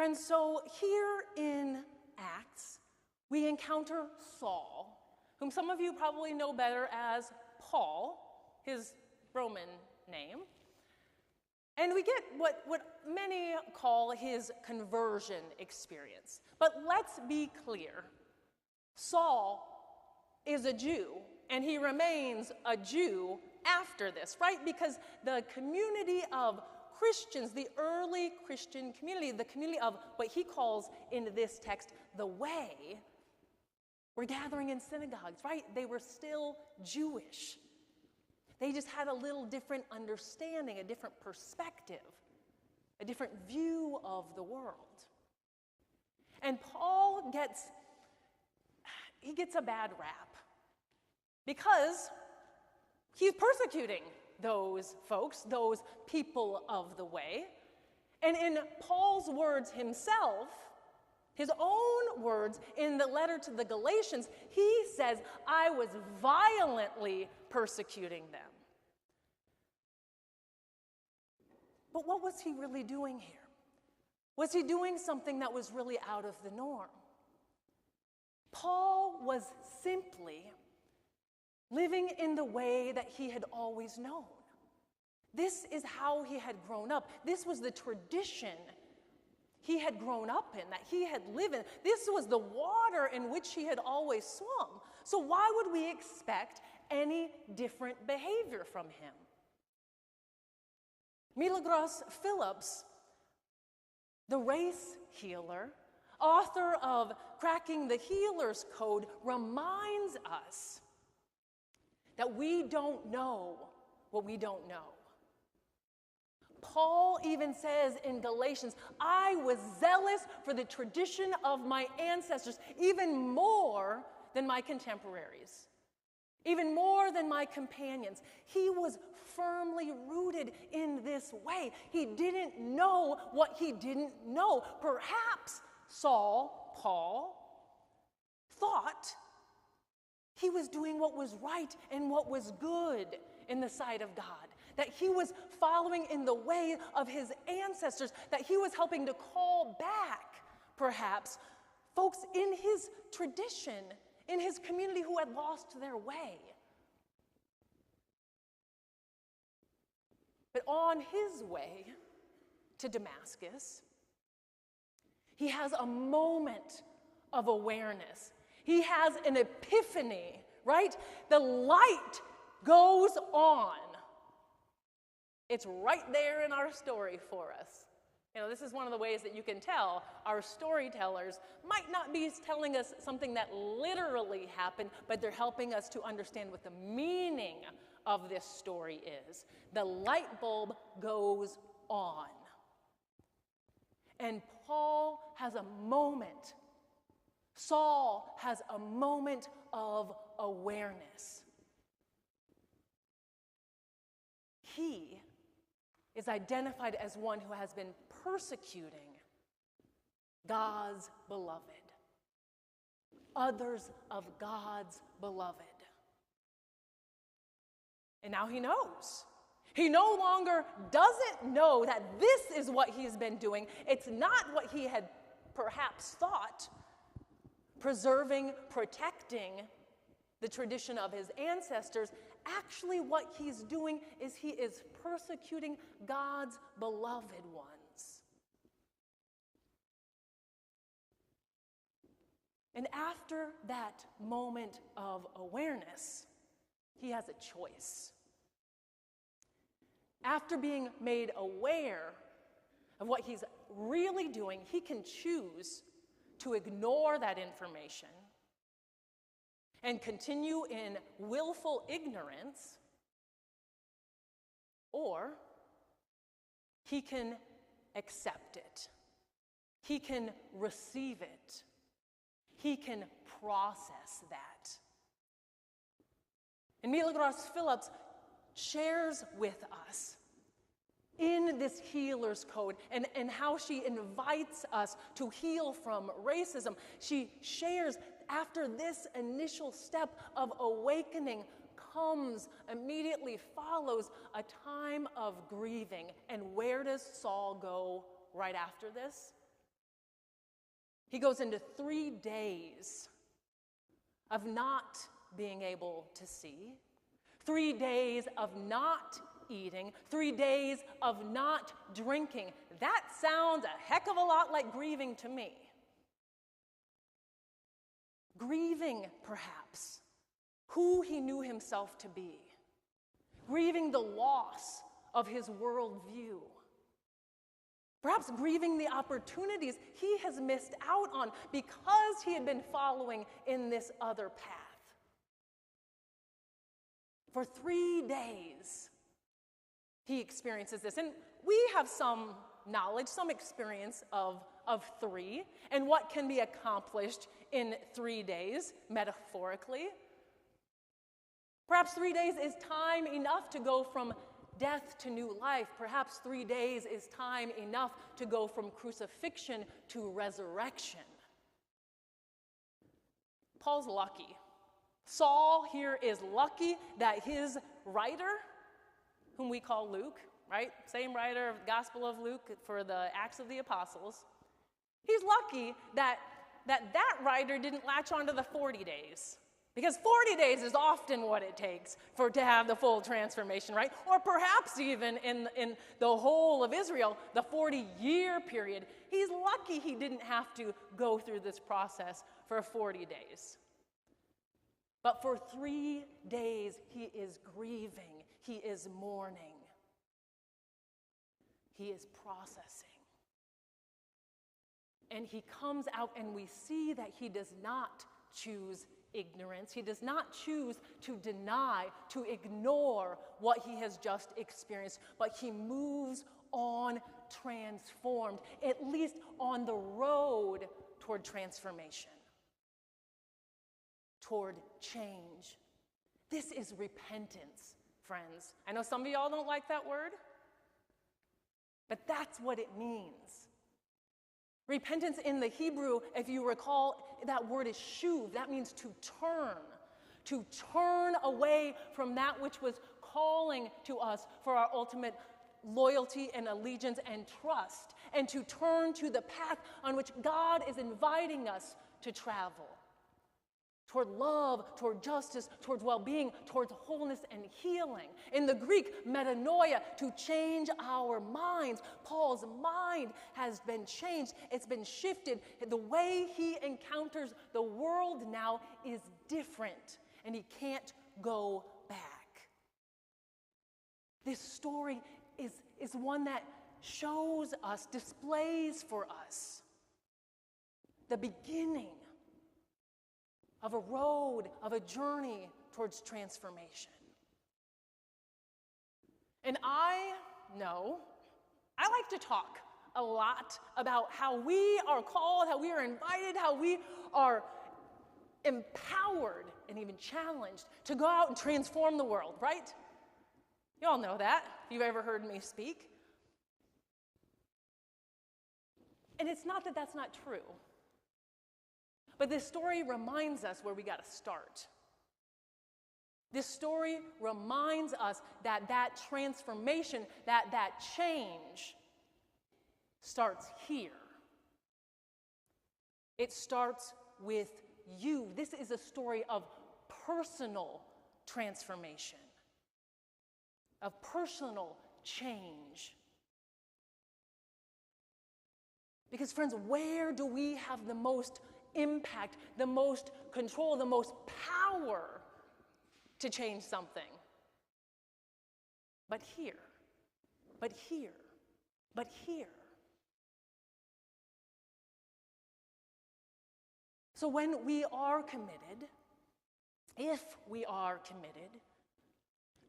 Friends, so here in Acts, we encounter Saul, whom some of you probably know better as Paul, his Roman name. And we get what many call his conversion experience. But let's be clear. Saul is a Jew, and he remains a Jew after this, right? Because the community of Christians, the early Christian community, the community of what he calls in this text the way, were gathering in synagogues, right? They were still Jewish. They just had a little different understanding, a different perspective, a different view of the world. And Paul gets a bad rap because he's persecuting those folks, those people of the way. And in Paul's words himself, his own words in the letter to the Galatians, he says, I was violently persecuting them. But what was he really doing here? Was he doing something that was really out of the norm? Paul was simply living in the way that he had always known. This is how he had grown up. This was the tradition he had grown up in, that he had lived in. This was the water in which he had always swum. So why would we expect any different behavior from him? Milagros Phillips, the race healer, author of Cracking the Healer's Code, reminds us that we don't know what we don't know. Paul even says in Galatians, I was zealous for the tradition of my ancestors, even more than my contemporaries, even more than my companions. He was firmly rooted in this way. He didn't know what he didn't know. Perhaps Paul, thought he was doing what was right and what was good in the sight of God, that he was following in the way of his ancestors, that he was helping to call back, perhaps, folks in his tradition, in his community who had lost their way. But on his way to Damascus, he has a moment of awareness. He has an epiphany, right? The light goes on. It's right there in our story for us. You know, this is one of the ways that you can tell our storytellers might not be telling us something that literally happened, but they're helping us to understand what the meaning of this story is. The light bulb goes on. And Paul has a moment. Saul has a moment of awareness. He is identified as one who has been persecuting God's beloved, others of God's beloved. And now he knows. He no longer doesn't know that this is what he's been doing. It's not what he had perhaps thought, preserving, protecting the tradition of his ancestors. Actually, what he's doing is he is persecuting God's beloved ones. And after that moment of awareness, he has a choice. After being made aware of what he's really doing, he can choose to ignore that information and continue in willful ignorance, or he can accept it. He can receive it. He can process that. And Milagros Phillips shares with us in this healer's code and how she invites us to heal from racism. She shares after this initial step of awakening immediately follows a time of grieving. And where does Saul go right after this? He goes into 3 days of not being able to see, 3 days of not eating, 3 days of not drinking. That sounds a heck of a lot like grieving to me. Grieving, perhaps, who he knew himself to be. Grieving the loss of his worldview. Perhaps grieving the opportunities he has missed out on because he had been following in this other path. For 3 days, he experiences this. And we have some knowledge, some experience of 3, and what can be accomplished in 3 days, metaphorically. Perhaps 3 days is time enough to go from death to new life. Perhaps 3 days is time enough to go from crucifixion to resurrection. Paul's lucky. Saul here is lucky that his writer, whom we call Luke, right? Same writer of the Gospel of Luke for the Acts of the Apostles. He's lucky that writer didn't latch onto the 40 days. Because 40 days is often what it takes to have the full transformation, right? Or perhaps even in the whole of Israel, the 40-year period. He's lucky he didn't have to go through this process for 40 days. But for 3 days, he is grieving. He is mourning. He is processing. And he comes out and we see that he does not choose ignorance. He does not choose to deny, to ignore what he has just experienced, but he moves on transformed, at least on the road toward transformation, toward change. This is repentance, friends. I know some of y'all don't like that word, but that's what it means. Repentance in the Hebrew, if you recall, that word is shuv. That means to turn away from that which was calling to us for our ultimate loyalty and allegiance and trust, and to turn to the path on which God is inviting us to travel. Toward love, toward justice, towards well-being, towards wholeness and healing. In the Greek, metanoia, to change our minds. Paul's mind has been changed. It's been shifted. The way he encounters the world now is different, and he can't go back. This story is one that shows us, displays for us, the beginning of a road, of a journey towards transformation. And I know, I like to talk a lot about how we are called, how we are invited, how we are empowered and even challenged to go out and transform the world, right? You all know that, if you've ever heard me speak. And it's not that that's not true. But this story reminds us where we got to start. This story reminds us that that transformation, that change starts here. It starts with you. This is a story of personal transformation, of personal change. Because, friends, where do we have the most impact, the most control, the most power to change something? But here, but here, but here. So when we are committed, if we are committed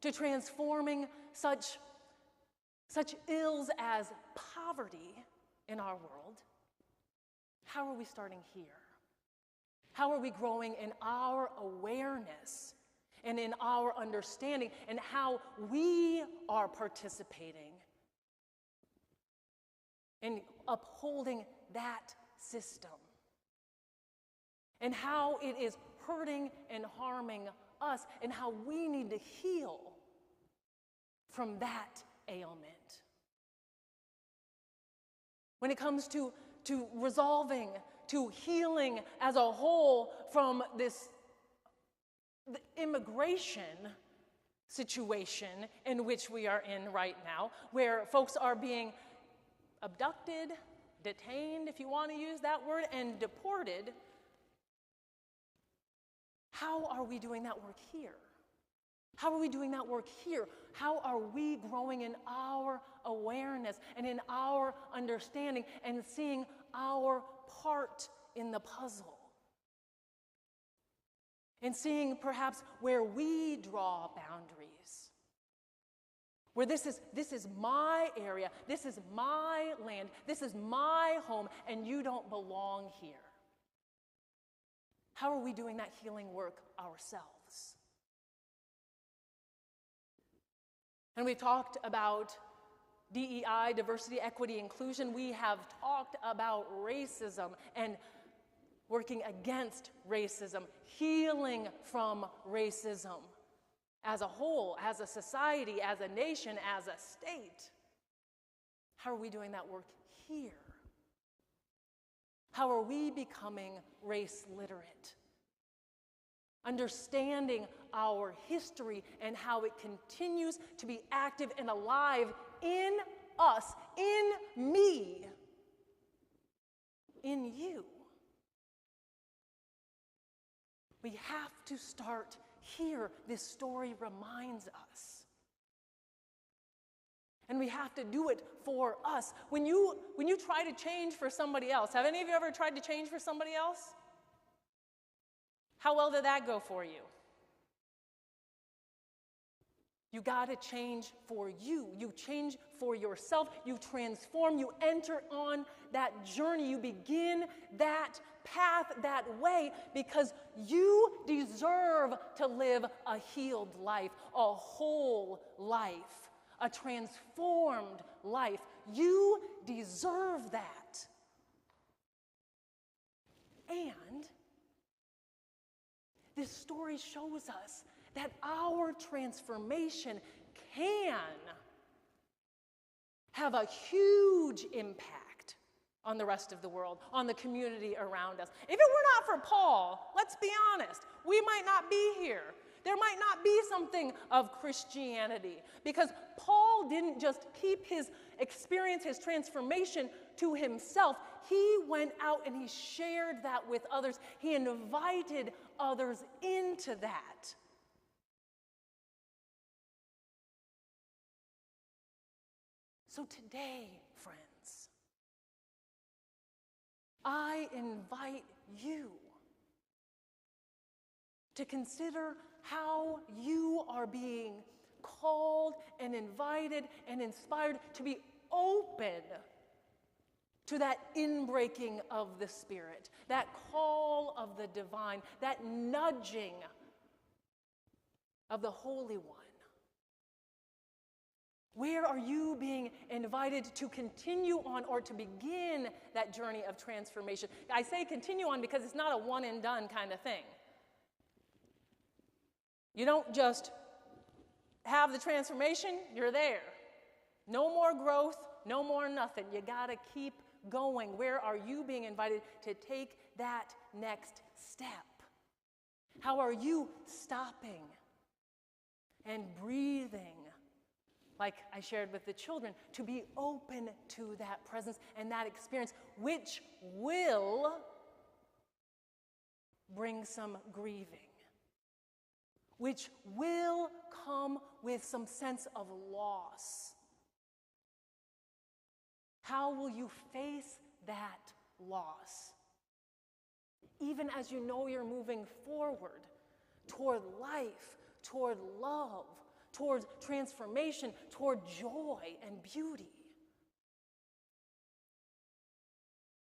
to transforming such ills as poverty in our world, how are we starting here? How are we growing in our awareness and in our understanding and how we are participating in upholding that system? And how it is hurting and harming us and how we need to heal from that ailment. When it comes to resolving, to healing as a whole from the immigration situation in which we are in right now, where folks are being abducted, detained, if you want to use that word, and deported. How are we doing that work here? How are we doing that work here? How are we growing in our awareness and in our understanding and seeing our part in the puzzle? And seeing perhaps where we draw boundaries. Where this is my area, this is my land, this is my home, and you don't belong here. How are we doing that healing work ourselves? And we've talked about DEI, diversity, equity, inclusion. We have talked about racism and working against racism, healing from racism as a whole, as a society, as a nation, as a state. How are we doing that work here? How are we becoming race literate? Understanding our history and how it continues to be active and alive in us, in me, in you. We have to start here. This story reminds us. And we have to do it for us. When you try to change for somebody else, have any of you ever tried to change for somebody else? How well did that go for you? You got to change for you. You change for yourself. You transform. You enter on that journey. You begin that path, that way, because you deserve to live a healed life, a whole life, a transformed life. You deserve that. And this story shows us that our transformation can have a huge impact on the rest of the world, on the community around us. If it were not for Paul, let's be honest, we might not be here. There might not be something of Christianity, because Paul didn't just keep his experience, his transformation to himself. He went out and he shared that with others. He invited others into that. So today, friends, I invite you to consider how you are being called and invited and inspired to be open to that inbreaking of the Spirit, that call of the divine, that nudging of the Holy One. Where are you being invited to continue on or to begin that journey of transformation? I say continue on because it's not a one and done kind of thing. You don't just have the transformation, you're there. No more growth, no more nothing. You got to keep going. Where are you being invited to take that next step? How are you stopping and breathing, like I shared with the children, to be open to that presence and that experience, which will bring some grieving, which will come with some sense of loss? How will you face that loss? Even as you know you're moving forward toward life, toward love, toward transformation, toward joy and beauty.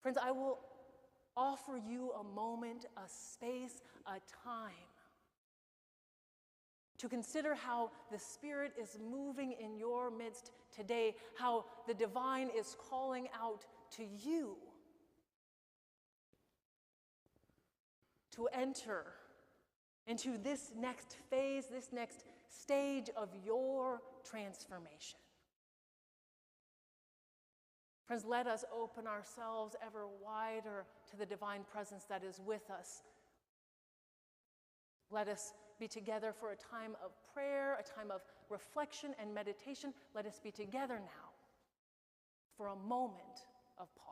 Friends, I will offer you a moment, a space, a time to consider how the Spirit is moving in your midst today, how the divine is calling out to you to enter into this next phase, this next stage of your transformation. Friends, let us open ourselves ever wider to the divine presence that is with us. Let us be together for a time of prayer, a time of reflection and meditation. Let us be together now for a moment of pause.